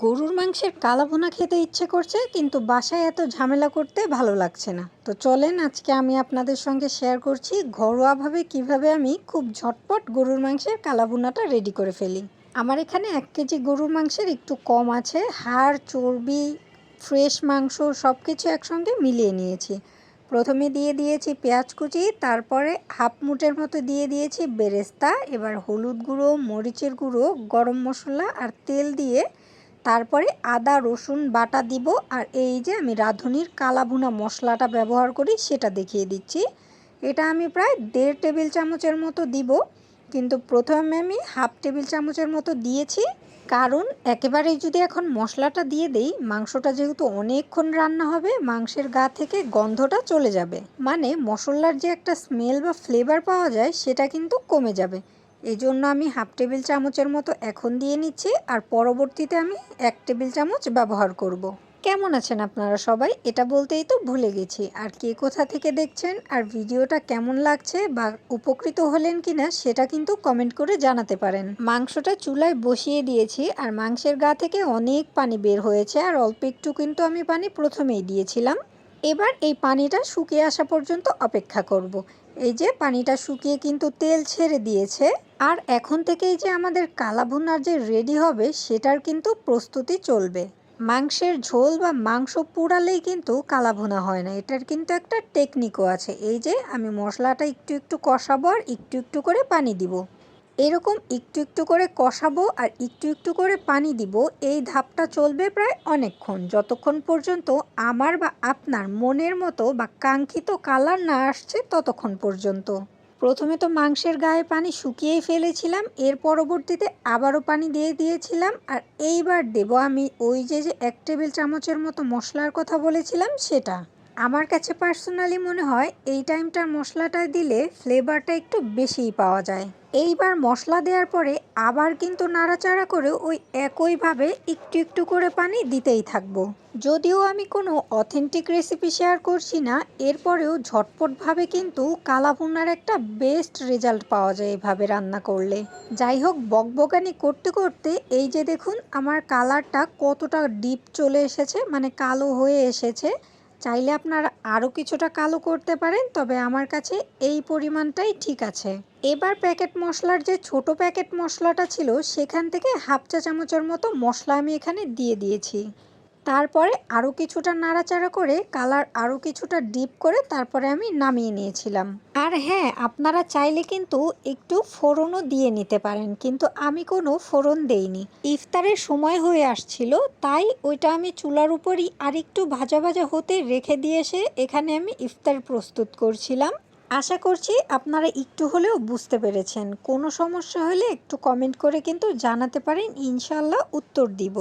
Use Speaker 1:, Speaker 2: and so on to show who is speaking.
Speaker 1: গরুর মাংসের কালা ভুনা খেতে ইচ্ছে করছে, কিন্তু বাসায় এত ঝামেলা করতে ভালো লাগছে না। তো চলেন আজকে আমি আপনাদের সঙ্গে শেয়ার করছি ঘরোয়াভাবে কিভাবে আমি খুব ঝটপট গরুর মাংসের কালা ভুনাটা রেডি করে ফেলি। আমার এখানে 1 কেজি গরুর মাংসের একটু কম আছে। হাড়, চর্বি, ফ্রেশ মাংস সব কিছু একসঙ্গে মিলিয়ে নিয়েছি। প্রথমে দিয়ে দিয়েছি পেঁয়াজ কুচি, তারপরে হাফ মুঠের মতো দিয়ে দিয়েছি বেরেস্তা। এবার হলুদ গুঁড়ো, মরিচের গুঁড়ো, গরম মশলা আর তেল দিয়ে তারপরে আদা রসুন বাটা দিব। আর এই যে আমি রাঁধুনির কালা ভুনা মশলাটা ব্যবহার করি সেটা দেখিয়ে দিচ্ছি। এটা আমি প্রায় 1.5 টেবিল চামচের মতো দিব, কিন্তু প্রথমে আমি হাফ টেবিল চামচের মতো দিয়েছি। কারণ একেবারেই যদি এখন মশলাটা দিয়ে দেই, মাংসটা যেহেতু অনেকক্ষণ রান্না হবে, মাংসের গা থেকে গন্ধটা চলে যাবে, মানে মশলার যে একটা স্মেল বা ফ্লেভার পাওয়া যায় সেটা কিন্তু কমে যাবে। এই জন্য আমি হাফ টেবিল চামচের মতো এখন দিয়ে নিচ্ছি, আর পরবর্তীতে আমি 1 টেবিল চামচ ব্যবহার করব। কেমন আছেন আপনারা সবাই? এটা বলতেই তো ভুলে গেছি। আর কে কোথা থেকে দেখছেন আর ভিডিওটা কেমন লাগছে বা উপকৃত হলেন কিনা সেটা কিন্তু কমেন্ট করে জানাতে পারেন। মাংসটা চুলায় বসিয়ে দিয়েছি, আর মাংসের গা থেকে অনেক পানি বের হয়েছে, আর অল্প একটু কিন্তু আমি পানি প্রথমেই দিয়েছিলাম। এবার এই পানিটা শুকিয়ে আসা পর্যন্ত অপেক্ষা করব। এই যে পানিটা শুকিয়ে কিন্তু তেল ছেড়ে দিয়েছে, আর এখন থেকেই যে আমাদের কালা ভুনার যে রেডি হবে সেটার কিন্তু প্রস্তুতি চলবে। মাংসের ঝোল বা মাংস পুড়ালেই কিন্তু কালা ভুনা হয় না, এটার কিন্তু একটা টেকনিকও আছে। এই যে আমি মশলাটা একটু একটু কষাবো আর একটু একটু করে পানি দিব। এরকম একটু একটু করে কষাবো আর একটু একটু করে পানি দিব। এই ধাপটা চলবে প্রায় অনেকক্ষণ, যতক্ষণ পর্যন্ত আমার বা আপনার মনের মতো বা কাঙ্ক্ষিত কালার না আসছে ততক্ষণ পর্যন্ত। প্রথমে তো মাংসের গায়ে পানি শুকিয়েই ফেলেছিলাম, এর পরবর্তীতে আবারও পানি দিয়ে দিয়েছিলাম। আর এইবার দেব আমি ওই যে 1 টেবিল চামচের মতো মশলার কথা বলেছিলাম সেটা। আমার কাছে পার্সোনালি মনে হয় এই টাইমটার মশলাটা দিলে ফ্লেভারটা একটু বেশিই পাওয়া যায়। এইবার মশলা দেওয়ার পরে আবার কিন্তু নাড়াচাড়া করে ওই একইভাবে একটু একটু করে পানি দিতেই থাকবো। যদিও আমি কোনো অথেন্টিক রেসিপি শেয়ার করছি না, এরপরেও ঝটপটভাবে কিন্তু কালা ভুনার একটা বেস্ট রেজাল্ট পাওয়া যায় এভাবে রান্না করলে। যাই হোক, বকবকানি করতে করতে এই যে দেখুন আমার কালারটা কতটা ডিপ চলে এসেছে, মানে কালো হয়ে এসেছে। চাইলে আপনারা আরও কিছুটা কালো করতে পারেন, তবে আমার কাছে এই পরিমাণটাই ঠিক আছে। এবার প্যাকেট মশলার যে ছোট প্যাকেট মশলাটা ছিল সেখান থেকে হাফ চা চামচের মতো মশলা আমি এখানে দিয়ে দিয়েছি। তারপরে আরও কিছুটা নাড়াচাড়া করে কালার আরও কিছুটা ডিপ করে তারপরে আমি নামিয়ে নিয়েছিলাম। আর হ্যাঁ, আপনারা চাইলে কিন্তু একটু ফোড়নও দিয়ে নিতে পারেন, কিন্তু আমি কোনো ফোড়ন দেইনি। ইফতারের সময় হয়ে আসছিল, তাই ওইটা আমি চুলার উপরই আর একটু ভাজা ভাজা হতে রেখে দিয়ে এসে এখানে আমি ইফতার প্রস্তুত করছিলাম। আশা করছি আপনারা একটু হলেও বুঝতে পেরেছেন। কোনো সমস্যা হলে একটু কমেন্ট করে কিন্তু জানাতে পারেন, ইনশাল্লাহ উত্তর দিব।